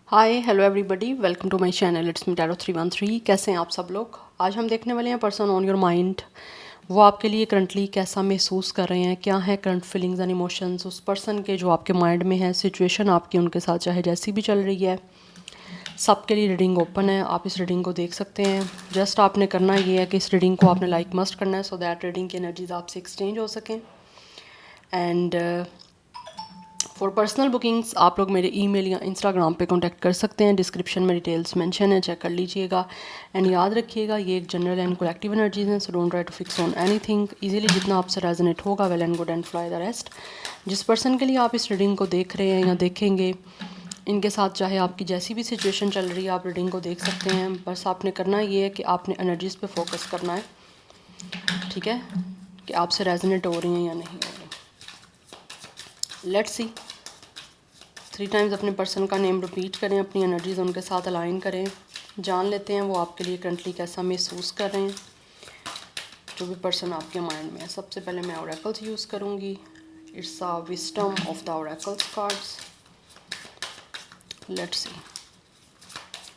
Hi hello everybody, welcome to my channel it's me tarot 313। कैसे हैं आप सब लोग। आज हम देखने वाले हैं पर्सन ऑन योर माइंड। वो आपके लिए करंटली कैसा महसूस कर रहे हैं, क्या है करंट फीलिंग्स एंड इमोशंस उस पर्सन के जो आपके माइंड में है, सिचुएशन आपकी उनके साथ चाहे जैसी भी चल रही है। सबके लिए रीडिंग ओपन है, आप इस रीडिंग को देख सकते हैं। जस्ट आपने करना ये है कि इस रीडिंग को आपने लाइक मस्ट करना है सो दैट रीडिंग की एनर्जीज आपसे एक्सचेंज हो सकें। एंड फॉर पर्सनल बुकिंग्स आप लोग मेरे ईमेल या इंस्टाग्राम पे कांटेक्ट कर सकते हैं। डिस्क्रिप्शन में डिटेल्स मेंशन है, चेक कर लीजिएगा। एंड याद रखिएगा ये एक जनरल एंड कलेक्टिव एनर्जीज हैं, so don't try to fix on anything. Easily जितना आपसे रेजोनेट होगा well and good and fly the rest. जिस पर्सन के लिए आप इस रीडिंग को देख रहे हैं या देखेंगे, इनके साथ चाहे आपकी जैसी भी सिचुएशन चल रही है आप रीडिंग को देख सकते हैं। बस आपने करना ये है कि आपने एनर्जीज़ पे फोकस करना है, ठीक है, कि आपसे रेजोनेट हो रही हैं या नहीं हो रही। Let's see. 3 टाइम्स अपने पर्सन का नेम रिपीट करें, अपनी एनर्जीज उनके साथ अलाइन करें, जान लेते हैं वो आपके लिए करंटली कैसा महसूस कर रहे हैं, जो भी पर्सन आपके माइंड में है। सबसे पहले मैं ओरेकल्स यूज़ करूँगी। It's a wisdom of the oracles cards. Let's see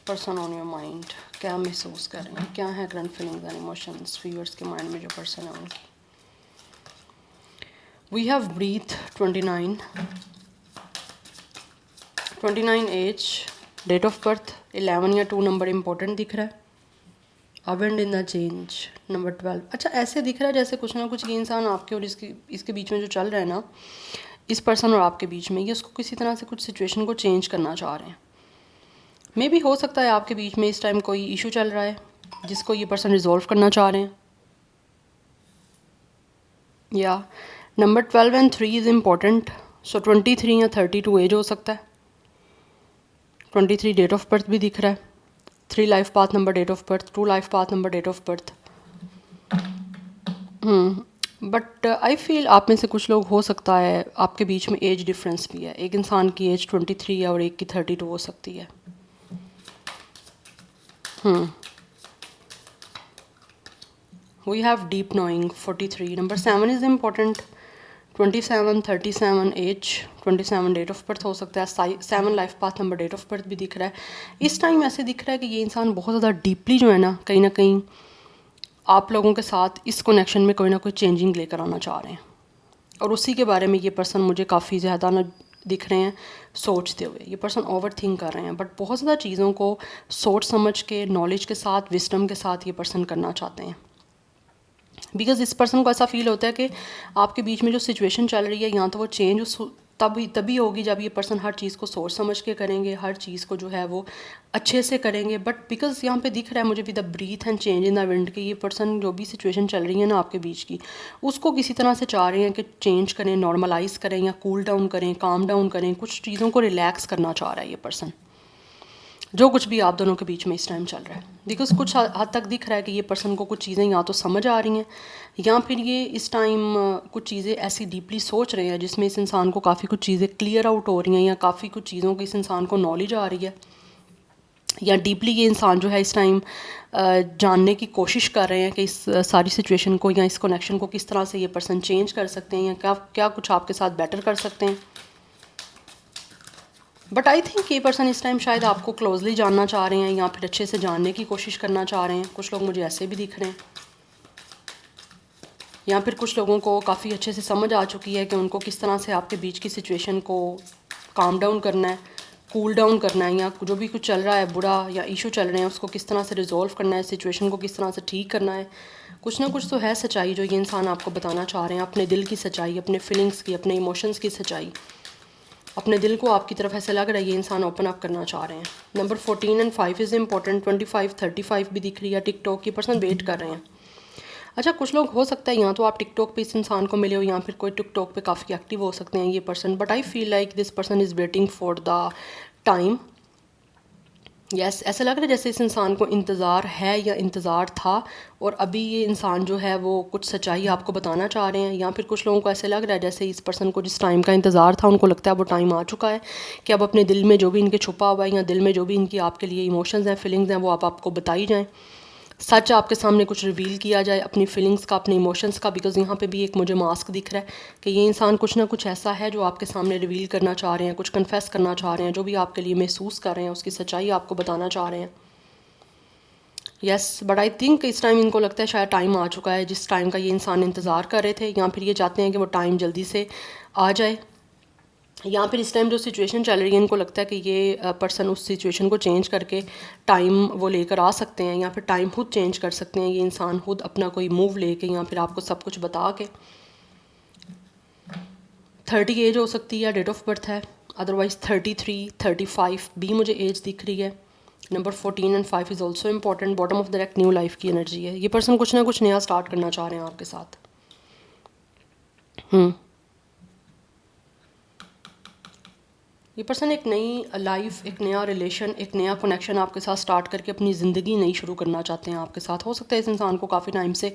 person on your mind क्या महसूस कर रहे हैं, क्या है current feelings and emotions viewers के माइंड में जो पर्सन है उनकी। We have breath 29 age, date of birth 11 या 2 नंबर इंपॉर्टेंट दिख रहा है। अवेंड इन द चेंज नंबर 12। अच्छा, ऐसे दिख रहा है जैसे कुछ ना कुछ ये इंसान आपके और इसके बीच में जो चल रहा है ना, इस पर्सन और आपके बीच में, ये उसको किसी तरह से कुछ सिचुएशन को चेंज करना चाह रहे हैं। मे भी हो सकता है आपके बीच में इस टाइम कोई इशू चल रहा है जिसको ये पर्सन रिजॉल्व करना चाह रहे हैं। या नंबर 12 एंड 3 इज़ इम्पॉर्टेंट, सो 23 या 32 एज हो सकता है। 23 डेट ऑफ बर्थ भी दिख रहा है। 3 life path number date of birth, 2 life path number date of birth. But I feel आप में से कुछ लोग हो सकता है आपके बीच में एज डिफरेंस भी है। एक इंसान की एज 23 है और एक की 32 हो सकती है। We have deep knowing 43। Number 7 is important. 27, 37 age, 27 date of birth हो सकता है। 7 life path number date of birth भी दिख रहा है। इस टाइम ऐसे दिख रहा है कि ये इंसान बहुत ज़्यादा डीपली जो है ना कहीं आप लोगों के साथ इस कनेक्शन में कोई ना कोई चेंजिंग लेकर आना चाह रहे हैं, और उसी के बारे में ये पर्सन मुझे काफ़ी ज़्यादा ना दिख रहे हैं सोचते हुए। ये पर्सन ओवर थिंक कर रहे हैं, बट बहुत ज़्यादा चीज़ों को सोच समझ के, नॉलेज के साथ, विस्डम के साथ ये पर्सन करना चाहते हैं। बिकॉज इस पर्सन को ऐसा फील होता है कि आपके बीच में जो सिचुएशन चल रही है, या तो वो चेंज उस तभी होगी जब ये पर्सन हर चीज़ को सोच समझ के करेंगे, हर चीज़ को जो है वो अच्छे से करेंगे। बट बिकॉज यहाँ पे दिख रहा है मुझे with the breath and change in the wind कि ये पर्सन जो भी सिचुएशन चल रही है ना आपके बीच की, उसको किसी तरह से चाह रहे हैं कि चेंज करें, नॉर्मलाइज करें, या कूल डाउन करें, काम डाउन करें, कुछ चीज़ों को रिलैक्स करना चाह रहा है ये पर्सन, जो कुछ भी आप दोनों के बीच में इस टाइम चल रहा है। बिकॉज कुछ हद तक दिख रहा है कि ये पर्सन को कुछ चीज़ें या तो समझ आ रही हैं, या फिर ये इस टाइम कुछ चीज़ें ऐसी डीपली सोच रहे हैं जिसमें इस इंसान को काफ़ी कुछ चीज़ें क्लियर आउट हो रही हैं, या काफ़ी कुछ चीज़ों की इस इंसान को नॉलेज आ रही है, या डीपली ये इंसान जो है इस टाइम जानने की कोशिश कर रहे हैं कि इस सारी सिचुएशन को या इस कनेक्शन को किस तरह से ये पर्सन चेंज कर सकते हैं, या क्या क्या कुछ आपके साथ बेटर कर सकते हैं। बट आई थिंक ये पर्सन इस टाइम शायद आपको क्लोजली जानना चाह रहे हैं, या फिर अच्छे से जानने की कोशिश करना चाह रहे हैं। कुछ लोग मुझे ऐसे भी दिख रहे हैं, या फिर कुछ लोगों को काफ़ी अच्छे से समझ आ चुकी है कि उनको किस तरह से आपके बीच की सिचुएशन को काम डाउन करना है, कूल डाउन करना है, या जो भी कुछ चल रहा है बुरा या इशू चल रहे हैं उसको किस तरह से रिजॉल्व करना है, सिचुएशन को किस तरह से ठीक करना है। कुछ ना कुछ तो है सच्चाई जो ये इंसान आपको बताना चाह रहे हैं, अपने दिल की सच्चाई, अपने फीलिंग्स की, अपने इमोशंस की सच्चाई। अपने दिल को आपकी तरफ ऐसे लग रहा है ये इंसान ओपन अप करना चाह रहे हैं। Number 14 and 5 is important. 25, 35 भी दिख रही है। टिकटॉक की पर्सन वेट कर रहे हैं। अच्छा, कुछ लोग हो सकता है या तो आप टिकटॉक पे इस इंसान को मिले हो, या फिर कोई टिकटॉक पे काफ़ी एक्टिव हो सकते हैं ये person. But I feel like this person is waiting for the time. Yes, ऐसा लग रहा है जैसे इस इंसान को इंतज़ार है या इंतज़ार था, और अभी ये इंसान जो है वो कुछ सच्चाई आपको बताना चाह रहे हैं। या फिर कुछ लोगों को ऐसे लग रहा है जैसे इस पर्सन को जिस टाइम का इंतज़ार था, उनको लगता है वो टाइम आ चुका है कि अब अपने दिल में जो भी इनके छुपा हुआ है, या दिल में जो भी इनकी आपके लिए इमोशंस हैं, फीलिंग्स हैं, वो आपको बताई जाएँ। सच आपके सामने कुछ रिवील किया जाए, अपनी फीलिंग्स का, अपने इमोशंस का, बिकॉज यहाँ पे भी एक मुझे मास्क दिख रहा है कि ये इंसान कुछ ना कुछ ऐसा है जो आपके सामने रिवील करना चाह रहे हैं, कुछ कन्फेस करना चाह रहे हैं, जो भी आपके लिए महसूस कर रहे हैं उसकी सच्चाई आपको बताना चाह रहे हैं। यस, बट आई थिंक इस टाइम इनको लगता है शायद टाइम आ चुका है जिस टाइम का ये इंसान इंतज़ार कर रहे थे, या फिर ये चाहते हैं कि वो टाइम जल्दी से आ जाए, या फिर इस टाइम जो सिचुएशन चल रही है इनको लगता है कि ये पर्सन उस सिचुएशन को चेंज करके टाइम वो लेकर आ सकते हैं, या फिर टाइम खुद चेंज कर सकते हैं ये इंसान खुद अपना कोई मूव लेके, या फिर आपको सब कुछ बता के। 30 एज हो सकती है, डेट ऑफ बर्थ है, अदरवाइज 33, 35 भी मुझे एज दिख रही है। Number 14 and 5 is also important. Bottom of the deck new life की एनर्जी है, ये पर्सन कुछ ना कुछ नया स्टार्ट करना चाह रहे हैं आपके साथ। ये पर्सन एक नई लाइफ, एक नया रिलेशन, एक नया कनेक्शन आपके साथ स्टार्ट करके अपनी ज़िंदगी नई शुरू करना चाहते हैं आपके साथ। हो सकता है इस इंसान को काफ़ी टाइम से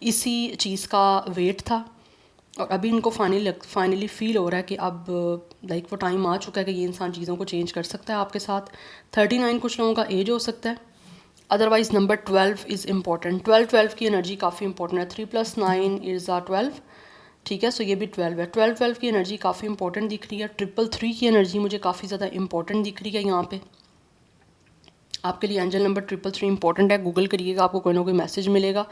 इसी चीज़ का वेट था और अभी इनको फाइनली फ़ील हो रहा है कि अब लाइक वो टाइम आ चुका है कि ये इंसान चीज़ों को चेंज कर सकता है आपके साथ। 39 कुछ लोगों का एज हो सकता है, अदरवाइज़ नंबर 12 इज़ इम्पॉर्टेंट। 12 की एनर्जी काफ़ी इंपॉर्टेंट है। 3 + 9 इज़ 12, ठीक है, सो ये भी 12 है। 12 की एनर्जी काफ़ी इंपॉर्टेंट दिख रही है। 333 की एनर्जी मुझे काफ़ी ज़्यादा इंपॉर्टेंट दिख रही है यहाँ पे। आपके लिए एंजल नंबर 333 इंपॉर्टेंट है, गूगल करिएगा, आपको कोई ना कोई मैसेज मिलेगा।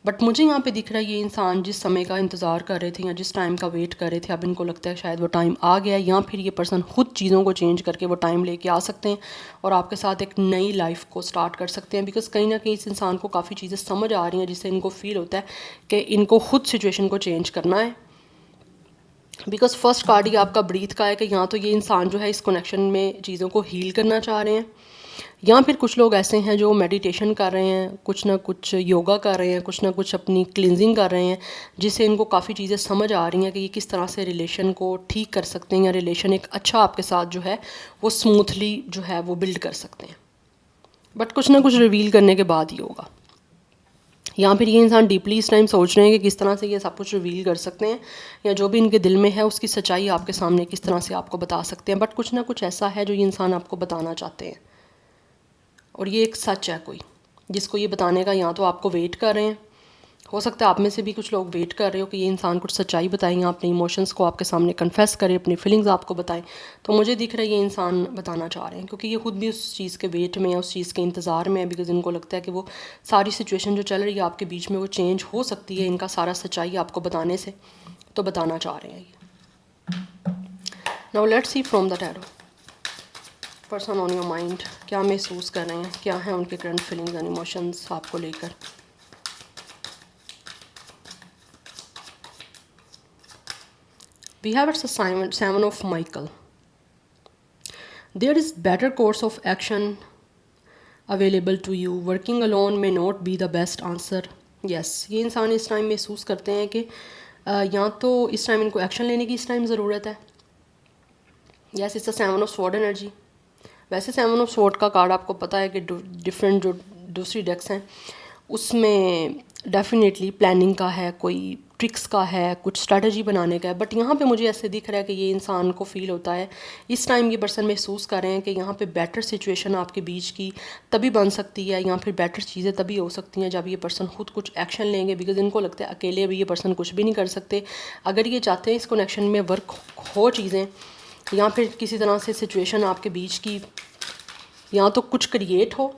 बट मुझे यहाँ पे दिख रहा है ये इंसान जिस समय का इंतज़ार कर रहे थे या जिस टाइम का वेट कर रहे थे, अब इनको लगता है शायद वो टाइम आ गया, या फिर ये पर्सन खुद चीज़ों को चेंज करके वो टाइम लेके आ सकते हैं और आपके साथ एक नई लाइफ को स्टार्ट कर सकते हैं। बिकॉज कहीं ना कहीं इस इंसान को काफ़ी चीज़ें समझ आ रही हैं जिससे इनको फील होता है कि इनको खुद सिचुएशन को चेंज करना है। बिकॉज फर्स्ट कार्ड ही आपका ब्रीथ का है कि यहाँ तो ये इंसान जो है इस कनेक्शन में चीज़ों को हील करना चाह रहे हैं, या फिर कुछ लोग ऐसे हैं जो मेडिटेशन कर रहे हैं, कुछ ना कुछ योगा कर रहे हैं, कुछ ना कुछ अपनी क्लिनजिंग कर रहे हैं, जिससे इनको काफ़ी चीज़ें समझ आ रही हैं कि ये किस तरह से रिलेशन को ठीक कर सकते हैं, या रिलेशन एक अच्छा आपके साथ जो है वो स्मूथली जो है वो बिल्ड कर सकते हैं। बट कुछ ना कुछ रिवील करने के बाद ही होगा। या फिर ये इंसान डीपली इस टाइम सोच रहे हैं कि किस तरह से ये सब कुछ रिवील कर सकते हैं, या जो भी इनके दिल में है उसकी सच्चाई आपके सामने किस तरह से आपको बता सकते हैं। बट कुछ ना कुछ ऐसा है जो ये इंसान आपको बताना चाहते हैं, और ये एक सच है कोई जिसको ये बताने का, या तो आपको वेट कर रहे हैं, हो सकता है आप में से भी कुछ लोग वेट कर रहे हो कि ये इंसान कुछ सच्चाई बताएं, या अपने इमोशंस को आपके सामने कन्फेस करे, अपनी फीलिंग्स आपको बताएं। तो मुझे दिख रहा है ये इंसान बताना चाह रहे हैं, क्योंकि ये खुद भी उस चीज़ के वेट में है, उस चीज़ के इंतज़ार में है। बिकॉज इनको लगता है कि वो सारी सिचुएशन जो चल रही है आपके बीच में वो चेंज हो सकती है इनका सारा सच्चाई आपको बताने से, तो बताना चाह रहे हैं ये। Now let's see from the tarot, person on your mind क्या महसूस कर रहे हैं, क्या है उनके करंट फीलिंग्स एंड इमोशंस आपको लेकर। We have it's a seven of Michael. There is better course of action available to you. Working alone may not be the best answer. Yes, ये इंसान इस टाइम महसूस करते हैं कि या तो इस टाइम इनको एक्शन लेने की इस टाइम ज़रूरत है। Yes, it's a 7 of sword energy. वैसे 7 ऑफ स्वॉर्ड का कार्ड आपको पता है कि डिफरेंट जो दूसरी डेक्स हैं उसमें डेफिनेटली प्लानिंग का है, कोई ट्रिक्स का है, कुछ स्ट्रैटेजी बनाने का है। बट यहाँ पे मुझे ऐसे दिख रहा है कि ये इंसान को फील होता है इस टाइम, ये पर्सन महसूस कर रहे हैं कि यहाँ पे बेटर सिचुएशन आपके बीच की तभी बन सकती है, या फिर बेटर चीज़ें तभी हो सकती हैं जब ये पर्सन खुद कुछ एक्शन लेंगे। बिकॉज इनको लगता है अकेले अभी ये पर्सन कुछ भी नहीं कर सकते। अगर ये चाहते हैं इस कनेक्शन में वर्क हो चीज़ें, या फिर किसी तरह से सिचुएशन आपके बीच की या तो कुछ क्रिएट हो,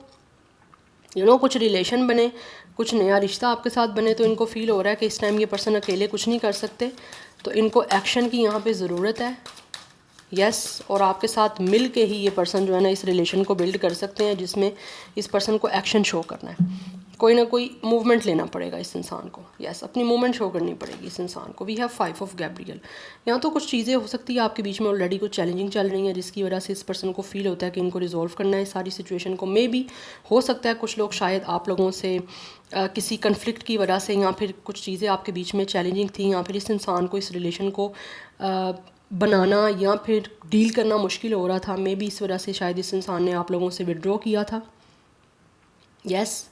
कुछ रिलेशन बने, कुछ नया रिश्ता आपके साथ बने, तो इनको फील हो रहा है कि इस टाइम ये पर्सन अकेले कुछ नहीं कर सकते, तो इनको एक्शन की यहाँ पे ज़रूरत है। यस, और आपके साथ मिल के ही ये पर्सन जो है ना इस रिलेशन को बिल्ड कर सकते हैं, जिसमें इस पर्सन को एक्शन शो करना है, कोई ना कोई मूवमेंट लेना पड़ेगा इस इंसान को। यस, अपनी मूवमेंट शो करनी पड़ेगी इस इंसान को। We have 5 of Gabriel. यहाँ तो कुछ चीज़ें हो सकती है आपके बीच में ऑलरेडी कुछ चैलेंजिंग चल रही हैं, जिसकी वजह से इस पर्सन को फील होता है कि इनको रिजॉल्व करना है सारी सिचुएशन को। मे बी हो सकता है कुछ लोग शायद आप लोगों से किसी कन्फ्लिक्ट की वजह से, या फिर कुछ चीज़ें आपके बीच में चैलेंजिंग थी, या फिर इस इंसान को इस रिलेशन को बनाना या फिर डील करना मुश्किल हो रहा था। मे बी इस वजह से शायद इस इंसान ने आप लोगों से विड्रॉ किया था। यस,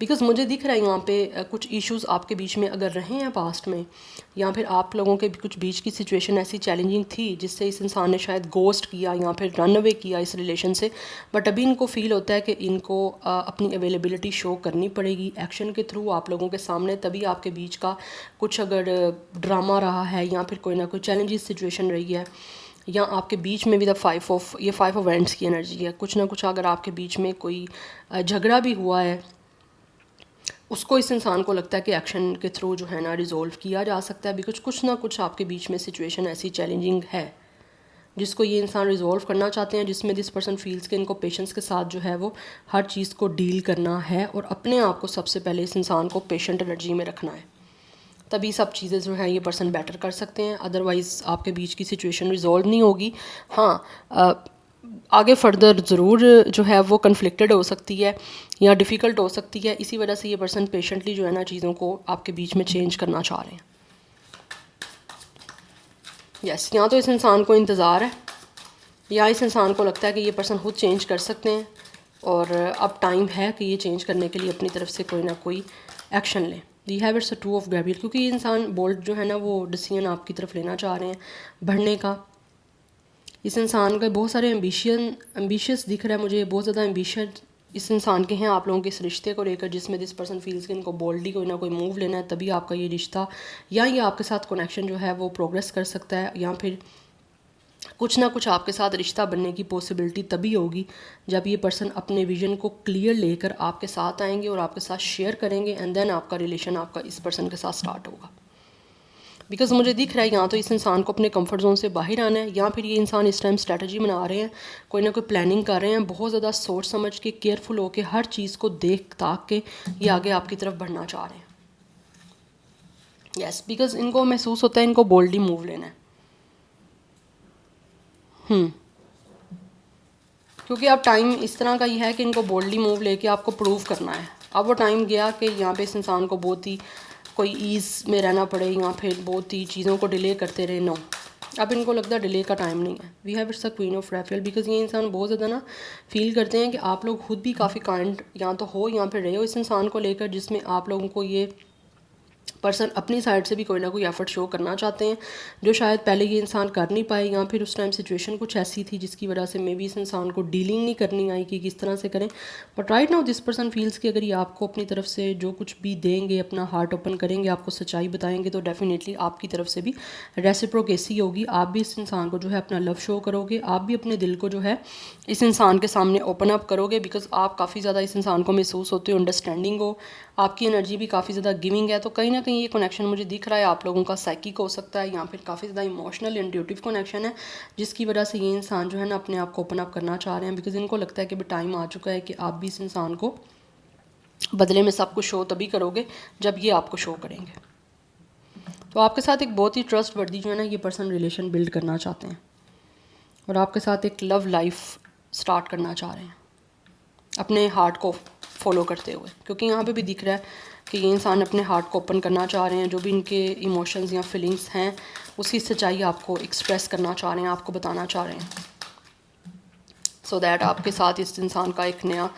बिकॉज़ मुझे दिख रहा है यहाँ पे कुछ इश्यूज़ आपके बीच में अगर रहे हैं पास्ट में, या फिर आप लोगों के कुछ बीच की सिचुएशन ऐसी चैलेंजिंग थी जिससे इस इंसान ने शायद गोस्ट किया या फिर रन अवे किया इस रिलेशन से, बट अभी इनको फील होता है कि इनको अपनी अवेलेबिलिटी शो करनी पड़ेगी एक्शन के थ्रू आप लोगों के सामने, तभी आपके बीच का कुछ अगर ड्रामा रहा है या फिर कोई ना कोई चैलेंजिंग सिचुएशन रही है, या आपके बीच में भी द 5 ऑफ वेंट्स की एनर्जी है, कुछ ना कुछ अगर आपके बीच में कोई झगड़ा भी हुआ है, उसको इस इंसान को लगता है कि एक्शन के थ्रू जो है ना रिजोल्व किया जा सकता है, बिकॉज कुछ ना कुछ आपके बीच में सिचुएशन ऐसी चैलेंजिंग है जिसको ये इंसान रिजोल्व करना चाहते हैं, जिसमें दिस पर्सन फील्स के इनको पेशेंस के साथ जो है वो हर चीज़ को डील करना है और अपने आप को सबसे पहले इस इंसान को पेशेंट एनर्जी में रखना है, तभी सब चीज़ें जो है ये पर्सन बेटर कर सकते हैं। अदरवाइज़ आपके बीच की सिचुएशन रिजॉल्व नहीं होगी। हाँ, आगे फर्दर ज़रूर जो है वो कन्फ्लिक्टेड हो सकती है या डिफ़िकल्ट हो सकती है, इसी वजह से ये पर्सन पेशेंटली जो है ना चीज़ों को आपके बीच में चेंज करना चाह रहे हैं। यस, या तो इस इंसान को इंतज़ार है या इस इंसान को लगता है कि ये पर्सन खुद चेंज कर सकते हैं और अब टाइम है कि ये चेंज करने के लिए अपनी तरफ से कोई ना कोई एक्शन लें। दी हैव इट्स अ 2 ऑफ ग्रेवियर, क्योंकि ये इंसान बोल्ड जो है ना वो डिसीजन आपकी तरफ लेना चाह रहे हैं बढ़ने का। इस इंसान का बहुत सारे एम्बिशियस दिख रहा है मुझे, बहुत ज़्यादा एम्बिशन इस इंसान के हैं आप लोगों के इस रिश्ते को लेकर, जिसमें दिस पर्सन फील्स कि इनको बोल्डली कोई ना कोई मूव लेना है, तभी आपका ये रिश्ता या ये आपके साथ कनेक्शन जो है वो प्रोग्रेस कर सकता है, या फिर कुछ ना कुछ आपके साथ रिश्ता बनने की पॉसिबिलिटी तभी होगी जब ये पर्सन अपने विजन को क्लियर लेकर आपके साथ आएंगे और आपके साथ शेयर करेंगे, एंड देन आपका रिलेशन आपका इस पर्सन के साथ स्टार्ट होगा। बिकॉज मुझे दिख रहा है यहाँ तो इस इंसान को अपने कंफर्ट जोन से बाहर आना है, या फिर ये इंसान इस टाइम स्ट्रैटेजी बना रहे हैं, कोई ना कोई प्लानिंग कर रहे हैं, बहुत ज़्यादा सोच समझ के केयरफुल होकर हर चीज़ को देख ताक के ये आगे आपकी तरफ बढ़ना चाह रहे हैं। यस, बिकॉज इनको महसूस होता है इनको बोल्डली मूव लेना है। क्योंकि अब टाइम इस तरह का ही है कि इनको बोल्डली मूव लेके आपको प्रूव करना है। अब वो टाइम गया कि यहाँ पे इस इंसान को बहुत ही कोई ईज़ में रहना पड़े या फिर बहुत ही चीज़ों को डिले करते रहे। नो, अब इनको लगता है डिले का टाइम नहीं है। We have it's the queen of Raphael, because ये इंसान बहुत ज़्यादा ना फील करते हैं कि आप लोग खुद भी काफ़ी काइंड या तो हो या फिर रहे हो इस इंसान को लेकर, जिसमें आप लोगों को ये पर्सन अपनी साइड से भी कोई ना कोई एफर्ट शो करना चाहते हैं जो शायद पहले ये इंसान कर नहीं पाए, या फिर उस टाइम सिचुएशन कुछ ऐसी थी जिसकी वजह से मे बी इस इंसान को डीलिंग नहीं करनी आई कि किस तरह से करें। But right now this person feels कि अगर ये आपको अपनी तरफ से जो कुछ भी देंगे, अपना हार्ट ओपन करेंगे, आपको सच्चाई बताएंगे, तो डेफिनेटली आपकी तरफ से भी रेसिप्रोकेसी होगी। आप भी इस इंसान को जो है अपना लव शो करोगे, आप भी अपने दिल को जो है इस इंसान के सामने ओपन अप करोगे, बिकॉज आप काफ़ी ज़्यादा इस इंसान को महसूस होते हो, अंडरस्टैंडिंग हो, आपकी एनर्जी भी काफ़ी ज़्यादा गिविंग है। तो कहीं ना कहीं ये कनेक्शन मुझे दिख रहा है आप लोगों का साइकिक हो सकता है, या फिर काफ़ी ज़्यादा इमोशनल इंट्यूटिव कनेक्शन है, जिसकी वजह से ये इंसान जो है ना अपने आप को ओपन अप करना चाह रहे हैं, बिकॉज इनको लगता है कि टाइम आ चुका है कि आप भी इस इंसान को बदले में सब कुछ शो तभी करोगे जब ये आपको शो करेंगे। तो आपके साथ एक बहुत ही ट्रस्ट वर्दी जो है ना ये पर्सन रिलेशन बिल्ड करना चाहते हैं और आपके साथ एक लव लाइफ स्टार्ट करना चाह रहे हैं अपने हार्ट को फॉलो करते हुए, क्योंकि यहाँ पे भी दिख रहा है कि ये इंसान अपने हार्ट को ओपन करना चाह रहे हैं, जो भी इनके इमोशंस या फीलिंग्स हैं उसकी सच्चाई आपको एक्सप्रेस करना चाह रहे हैं, आपको बताना चाह रहे हैं, सो दैट आपके साथ इस इंसान का एक नया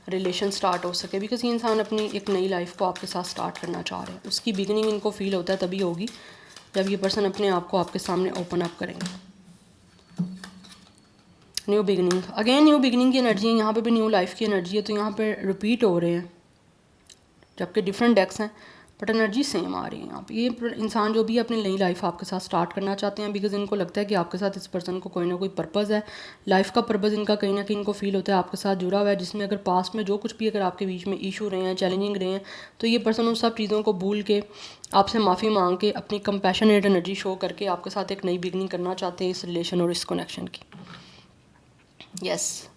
रिलेशन स्टार्ट हो सके। बिकॉज ये इंसान अपनी एक नई लाइफ को आपके साथ स्टार्ट करना चाह रहे हैं, उसकी बिगिनिंग इनको फील होता है तभी होगी जब ये पर्सन अपने आप को आपके सामने ओपन अप करेंगे। New beginning, again new beginning की एनर्जी है, यहाँ पे भी न्यू लाइफ की एनर्जी है, तो यहाँ पे रिपीट हो रहे हैं जबकि डिफरेंट डेक्स हैं बट एनर्जी सेम आ रही है यहाँ पे। ये इंसान जो भी अपनी नई लाइफ आपके साथ स्टार्ट करना चाहते हैं, बिकॉज इनको लगता है कि आपके साथ इस पर्सन को कोई ना कोई पर्पज़ है, लाइफ का पर्पज़ इनका कहीं ना कहीं इनको फील होता है आपके साथ जुड़ा हुआ है, जिसमें अगर पास्ट में जो कुछ भी अगर आपके बीच में इशू रहे हैं, चैलेंजिंग रहे हैं, तो ये पर्सन उन सब चीज़ों को भूल के आपसे माफ़ी मांग के अपनी कंपैशनेट एनर्जी शो करके आपके साथ एक नई बिगनिंग करना चाहते हैं इस रिलेशन और इस कनेक्शन की। यस,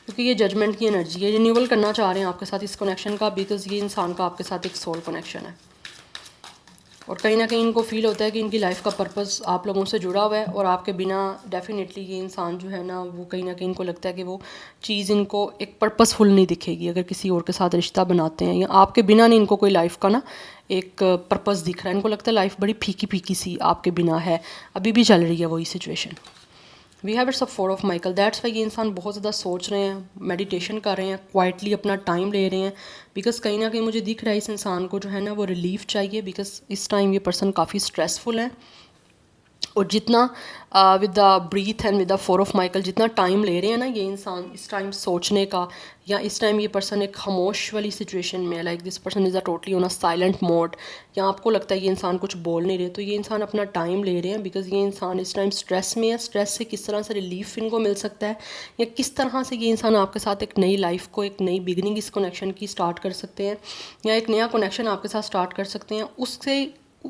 क्योंकि ये जजमेंट की एनर्जी है, रिन्यूअल करना चाह रहे हैं आपके साथ इस कनेक्शन का, बिकॉज ये इंसान का आपके साथ एक सोल कनेक्शन है और कहीं ना कहीं इनको फील होता है कि इनकी लाइफ का पर्पस आप लोगों से जुड़ा हुआ है और आपके बिना डेफिनेटली ये इंसान जो है ना वो कहीं ना कहीं इनको लगता है कि वो चीज़ इनको एक पर्पसफुल नहीं दिखेगी अगर किसी और के साथ रिश्ता बनाते हैं, या आपके बिना नहीं इनको कोई लाइफ का ना एक पर्पस दिख रहा है, इनको लगता है लाइफ बड़ी फीकी फीकी सी आपके बिना है, अभी भी चल रही है वही situation. We have it's a 4 of Michael, that's why ये इंसान बहुत ज़्यादा सोच रहे हैं, मेडिटेशन कर रहे हैं, क्वाइटली अपना टाइम ले रहे हैं, बिकॉज कहीं ना कहीं मुझे दिख रहा है इस इंसान को जो है ना वो रिलीफ चाहिए, बिकॉज इस टाइम ये पर्सन काफ़ी स्ट्रेसफुल है। और जितना with the breath and with the 4 of Michael जितना टाइम ले रहे हैं ना ये इंसान इस टाइम सोचने का, या इस टाइम ये पर्सन एक खामोश वाली सिचुएशन में है, like this person is a totally on a silent mode, या आपको लगता है ये इंसान कुछ बोल नहीं रहे, तो ये इंसान अपना टाइम ले रहे हैं, बिकॉज ये इंसान इस टाइम स्ट्रेस में है। स्ट्रेस से किस तरह से रिलीफ इनको मिल सकता है, या किस तरह से ये इंसान आपके साथ एक नई लाइफ को, एक नई बिगनिंग इस कनेक्शन की स्टार्ट कर सकते हैं, या एक नया कनेक्शन आपके साथ स्टार्ट कर सकते हैं।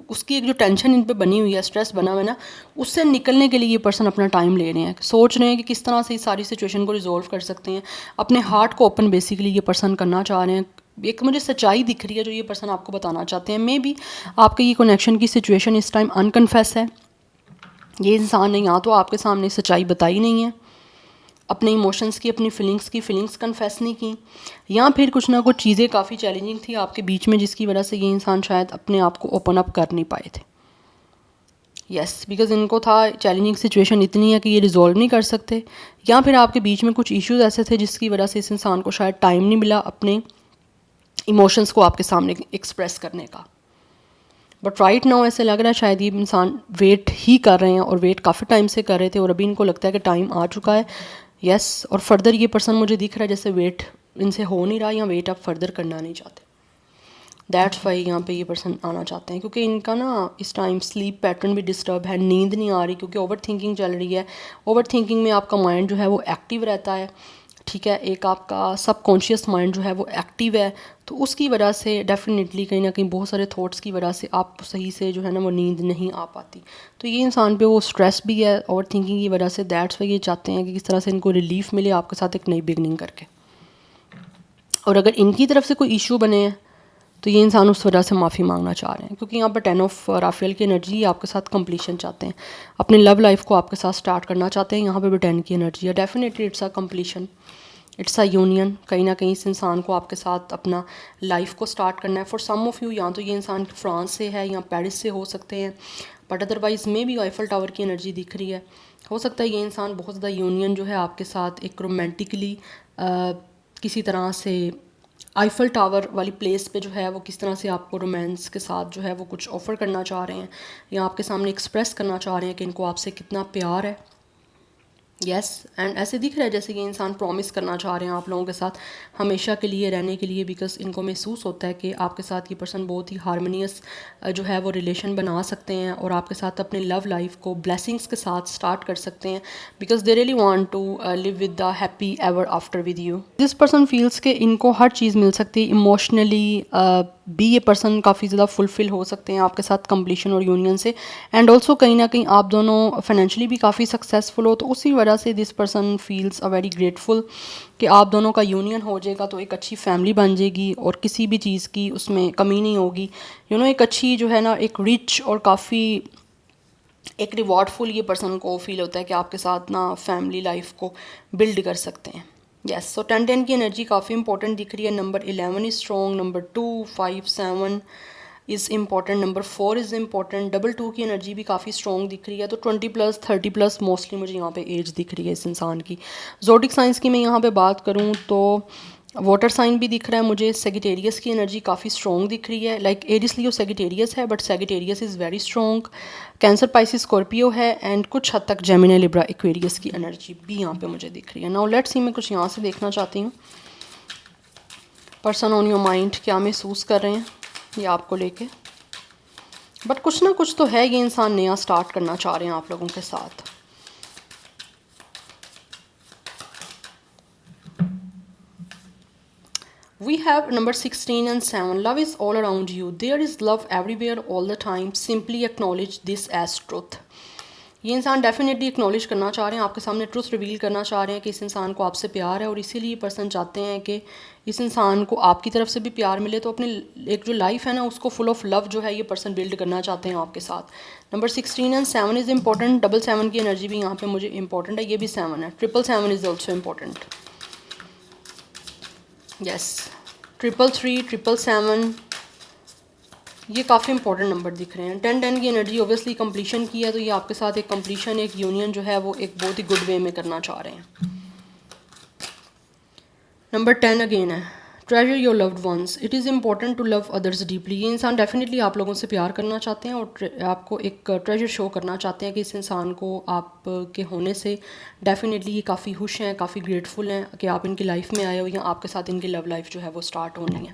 उसकी एक जो टेंशन इन पे बनी हुई है, स्ट्रेस बना हुआ है ना, उससे निकलने के लिए ये पर्सन अपना टाइम ले रहे हैं, सोच रहे हैं कि किस तरह से इस सारी सिचुएशन को रिजॉल्व कर सकते हैं। अपने हार्ट को ओपन बेसिकली ये पर्सन करना चाह रहे हैं। एक मुझे सच्चाई दिख रही है जो ये पर्सन आपको बताना चाहते हैं। मे बी आपके ये कनेक्शन की सिचुएशन इस टाइम अनकन्फेस है, ये इंसान ने यहाँ तो आपके सामने सच्चाई बताई नहीं है, अपने इमोशंस की, अपनी फीलिंग्स कन्फेस नहीं की, या फिर कुछ ना कुछ चीज़ें काफ़ी चैलेंजिंग थी आपके बीच में, जिसकी वजह से ये इंसान शायद अपने आप को ओपन अप कर नहीं पाए थे। यस, बिकॉज इनको था चैलेंजिंग सिचुएशन इतनी है कि ये रिजॉल्व नहीं कर सकते, या फिर आपके बीच में कुछ इश्यूज ऐसे थे जिसकी वजह से इस इंसान को शायद टाइम नहीं मिला अपने इमोशंस को आपके सामने एक्सप्रेस करने का। बट राइट नाउ ऐसे लग रहा है शायद ये इंसान वेट ही कर रहे हैं, और वेट काफ़ी टाइम से कर रहे थे, और अभी इनको लगता है कि टाइम आ चुका है। यस, और फर्दर ये पर्सन मुझे दिख रहा है जैसे वेट इनसे हो नहीं रहा, या वेट आप फर्दर करना नहीं चाहते। दैट्स वाई यहाँ पे ये पर्सन आना चाहते हैं, क्योंकि इनका ना इस टाइम स्लीप पैटर्न भी डिस्टर्ब है, नींद नहीं आ रही, क्योंकि ओवर थिंकिंग चल रही है। ओवर थिंकिंग में आपका माइंड जो है वो एक्टिव रहता है, ठीक है, एक आपका सबकॉन्शियस माइंड जो है वो एक्टिव है, तो उसकी वजह से डेफिनेटली कहीं ना कहीं बहुत सारे थॉट्स की वजह से आप सही से जो है ना वो नींद नहीं आ पाती। तो ये इंसान पे वो स्ट्रेस भी है ओवर थिंकिंग की वजह से। दैट्स वाई ये चाहते हैं कि किस तरह से इनको रिलीफ मिले आपके साथ एक नई बिगनिंग करके। और अगर इनकी तरफ से कोई इशू बने हैं तो ये इंसान उस वजह से माफ़ी मांगना चाह रहे हैं, क्योंकि यहाँ पर 10 ऑफ राफेल की एनर्जी आपके साथ कंप्लीशन चाहते हैं, अपनी लव लाइफ को आपके साथ स्टार्ट करना चाहते हैं। यहाँ पे भी 10 की एनर्जी है, definitely it's a completion, it's a union. कहीं ना कहीं इस इंसान को आपके साथ अपना लाइफ को स्टार्ट करना है। फॉर सम ऑफ यू या तो ये इंसान फ्रांस से है या पेरिस से हो सकते हैं, बट अदरवाइज़ में भी आईफल टावर की एनर्जी दिख रही है। हो सकता है ये इंसान बहुत ज़्यादा यूनियन जो है आपके साथ एक रोमांटिकली किसी तरह से आईफल टावर वाली प्लेस पे जो है वो किस तरह से आपको रोमांस के साथ जो है वो कुछ ऑफ़र करना चाह रहे हैं, या आपके सामने एक्सप्रेस करना चाह रहे हैं कि इनको आपसे कितना प्यार है। यस, एंड ऐसे दिख रहा है जैसे ये इंसान प्रॉमिस करना चाह रहे हैं आप लोगों के साथ हमेशा के लिए रहने के लिए, बिकॉज इनको महसूस होता है कि आपके साथ ये पर्सन बहुत ही हारमोनियस जो है वो रिलेशन बना सकते हैं, और आपके साथ अपने लव लाइफ को ब्लेसिंग्स के साथ स्टार्ट कर सकते हैं, because they really want to live with the happy ever after with you. This person feels के इनको हर चीज़ मिल सकती है, इमोशनली भी ये पर्सन काफ़ी ज़्यादा फुलफ़िल हो सकते हैं आपके साथ कंप्लीशन और यूनियन से, एंड ऑल्सो कहीं ना कहीं आप दोनों फाइनेंशियली भी काफ़ी सक्सेसफुल हो, तो उसी वजह से this person feels a very grateful कि आप दोनों का यूनियन हो जाएगा तो एक अच्छी फैमिली बन जाएगी, और किसी भी चीज़ की उसमें कमी नहीं होगी। एक अच्छी जो है ना एक रिच और काफ़ी एक रिवॉर्डफुल ये पर्सन को फील होता है कि आपके साथ ना फैमिली लाइफ को बिल्ड कर सकते हैं। यस, सो 10 की एनर्जी काफ़ी इंपॉर्टेंट दिख रही है। Number 11 is strong, number 2, 5, 7 is important, number 4 is important, double 2 की एनर्जी भी काफ़ी स्ट्रॉन्ग दिख रही है। तो 20+, 30+ मोस्टली मुझे यहाँ पे एज दिख रही है इस इंसान की। ज़ोडिक साइंस की मैं यहाँ पे बात करूँ तो वाटर साइन भी दिख रहा है मुझे। सेगिटेरियस की एनर्जी काफ़ी स्ट्रॉन्ग दिख रही है, लाइक एरिस लियो सेगिटेरियस है, but Sagittarius is very strong. Cancer, Pisces, Scorpio है, एंड कुछ हद तक जेमिनी, लिब्रा, एक्वेरियस की एनर्जी भी यहाँ पे मुझे दिख रही है। नाउ लेट्स सी, मैं कुछ यहाँ से देखना चाहती हूँ पर्सन ऑन योर माइंड क्या महसूस कर रहे हैं ये आपको लेके। बट कुछ ना कुछ तो है, ये इंसान नया स्टार्ट करना चाह रहे हैं आप लोगों के साथ। We have number 16 and 7. Love is all around you. There is love everywhere all the time. Simply acknowledge this as truth. ये इंसान डेफिनेटली एक्नॉलेज करना चाह रहे हैं, आपके सामने ट्रुथ रिवील करना चाह रहे हैं कि इस इंसान को आपसे प्यार है, और इसीलिए पर्सन चाहते हैं कि इस इंसान को आपकी तरफ से भी प्यार मिले, तो अपनी एक जो लाइफ है ना उसको फुल ऑफ लव जो है ये पर्सन बिल्ड करना चाहते हैं आपके साथ। Number 16 and 7 is important. Double 7 की एनर्जी भी यहाँ पे मुझे इंपॉर्टेंट है, ये भी 7 है। 777 इज़ ऑल्सो इम्पॉर्टेंट। यस, 333, 777, ये काफ़ी इंपॉर्टेंट नंबर दिख रहे हैं। 10 की एनर्जी ऑब्वियसली कंप्लीशन की है, तो ये आपके साथ एक कंप्लीशन, एक यूनियन जो है वो एक बहुत ही गुड वे में करना चाह रहे हैं। नंबर 10 अगेन है, treasure your loved ones, it is important to love others deeply. ये इंसान डेफिनेटली आप लोगों से प्यार करना चाहते हैं और आपको एक ट्रेजर शो करना चाहते हैं कि इस इंसान को आप के होने से डेफिनेटली ये काफ़ी खुश हैं, काफ़ी ग्रेटफुल हैं कि आप इनकी लाइफ में आए हो या आपके साथ इनकी लव लाइफ जो है वो स्टार्ट होनी है।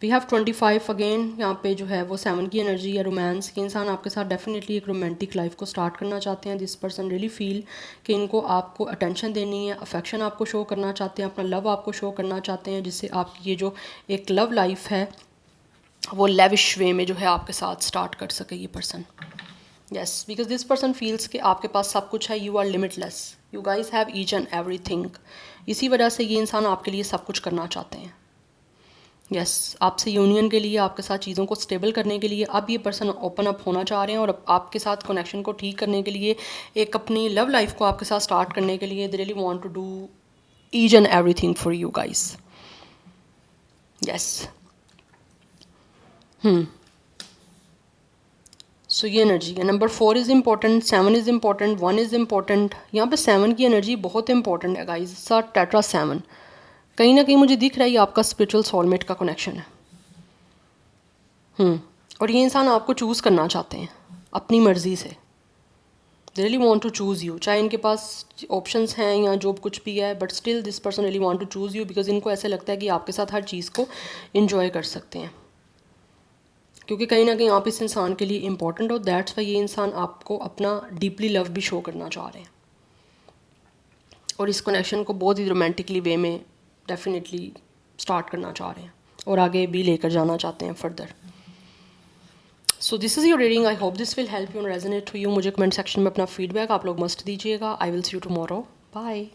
वी हैव 25 अगेन, यहाँ पे जो है वो 7 की एनर्जी या रोमांस के इंसान आपके साथ डेफिनेटली एक रोमांटिक लाइफ को स्टार्ट करना चाहते हैं। दिस पर्सन रियली फील कि इनको आपको अटेंशन देनी है, अफेक्शन आपको शो करना चाहते हैं, अपना लव आपको शो करना चाहते हैं, जिससे आपकी ये जो एक लव लाइफ है वो लेविश वे में जो है आपके साथ स्टार्ट कर सके ये person. Yes, because this person feels कि आपके पास सब कुछ है, you are limitless, you guys have each and everything. इसी वजह से ये इंसान आपके लिए सब कुछ करना चाहते हैं। यस, आपसे यूनियन के लिए, आपके साथ चीज़ों को स्टेबल करने के लिए अब ये पर्सन ओपन अप होना चाह रहे हैं और आपके साथ कनेक्शन को ठीक करने के लिए, एक अपनी लव लाइफ को आपके साथ स्टार्ट करने के लिए they really want to do each and everything for you guys. Yes, so ये एनर्जी है। Number 4 is important, 7 is important, 1 is important. यहाँ पे 7 की एनर्जी बहुत इंपॉर्टेंट है गाइस। सा टेट्रा 7 कहीं ना कहीं मुझे दिख रहा है ये आपका स्पिरिचुअल सोलमेट का कनेक्शन है। और ये इंसान आपको चूज़ करना चाहते हैं अपनी मर्ज़ी से। They really want to choose you, चाहे इनके पास ऑप्शंस हैं या जो कुछ भी है, but still this person really want to choose you because इनको ऐसे लगता है कि आपके साथ हर चीज़ को इन्जॉय कर सकते हैं, क्योंकि कहीं ना कहीं आप इस इंसान के लिए इंपॉर्टेंट हो। दैट्स वाई ये इंसान आपको अपना डीपली लव भी शो करना चाह रहे हैं और इस कनेक्शन को बहुत ही रोमांटिकली वे में डेफिनेटली स्टार्ट करना चाह रहे हैं और आगे भी लेकर जाना चाहते हैं further. So this is your reading, I hope this will help you and resonate to you. मुझे कमेंट सेक्शन में अपना फीडबैक आप लोग मस्ट दीजिएगा। I will see you tomorrow, bye.